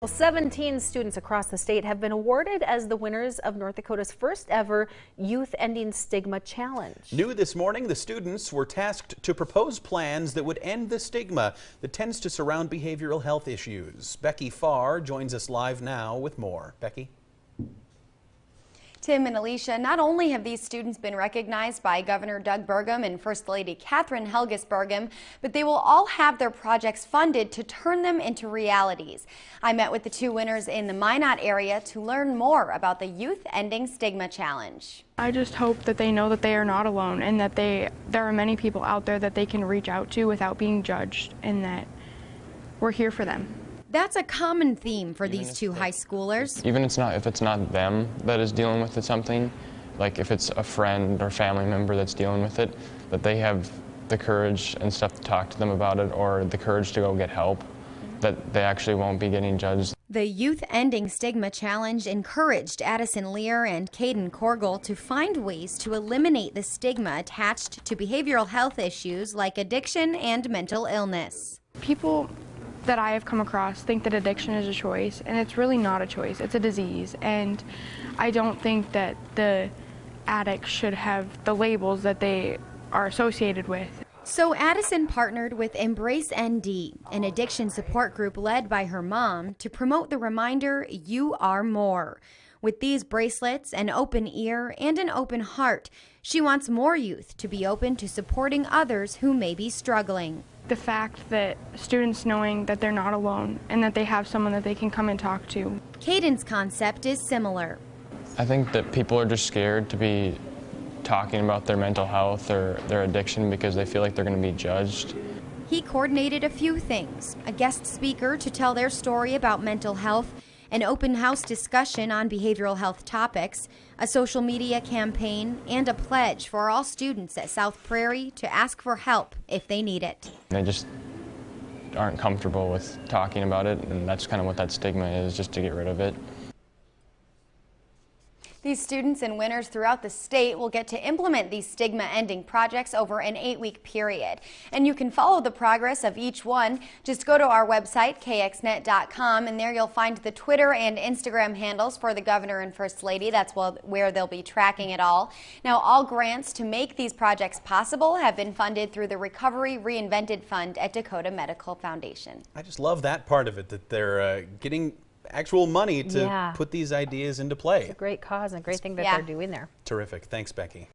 Well, 17 students across the state have been awarded as the winners of North Dakota's first ever Youth Ending Stigma Challenge. New this morning, the students were tasked to propose plans that would end the stigma that tends to surround behavioral health issues. Becky Farr joins us live now with more. Becky? Tim and Alicia, not only have these students been recognized by Governor Doug Burgum and First Lady Catherine Helgas Burgum, but they will all have their projects funded to turn them into realities. I met with the two winners in the Minot area to learn more about the Youth Ending Stigma Challenge. I just hope that they know that they are not alone and that there are many people out there that they can reach out to without being judged, and that we're here for them. That's a common theme for these two high schoolers. Even if it's not them that is dealing with something, like if it's a friend or family member that's dealing with it, that they have the courage and stuff to talk to them about it, or the courage to go get help, that they actually won't be getting judged. The Youth Ending Stigma Challenge encouraged Addison Lear and Caden Corgle to find ways to eliminate the stigma attached to behavioral health issues like addiction and mental illness. People that I have come across think that addiction is a choice, and it's really not a choice. It's a disease, and I don't think that the addicts should have the labels that they are associated with. So Addison partnered with Embrace ND, an addiction support group led by her mom, to promote the reminder, you are more. With these bracelets, an open ear, and an open heart, she wants more youth to be open to supporting others who may be struggling. The fact that students knowing that they're not alone and that they have someone that they can come and talk to. Caden's concept is similar. I think that people are just scared to be talking about their mental health or their addiction because they feel like they're going to be judged. He coordinated a few things: a guest speaker to tell their story about mental health, an open house discussion on behavioral health topics, a social media campaign, and a pledge for all students at South Prairie to ask for help if they need it. They just aren't comfortable with talking about it, and that's kind of what that stigma is, just to get rid of it. These students and winners throughout the state will get to implement these stigma-ending projects over an 8-week period. And you can follow the progress of each one. Just go to our website, kxnet.com, and there you'll find the Twitter and Instagram handles for the Governor and First Lady. That's where they'll be tracking it all. Now, all grants to make these projects possible have been funded through the Recovery Reinvented Fund at Dakota Medical Foundation. I just love that part of it, that they're getting actual money to put these ideas into play. It's a great cause and a great thing that they're doing there. Terrific. Thanks, Becky.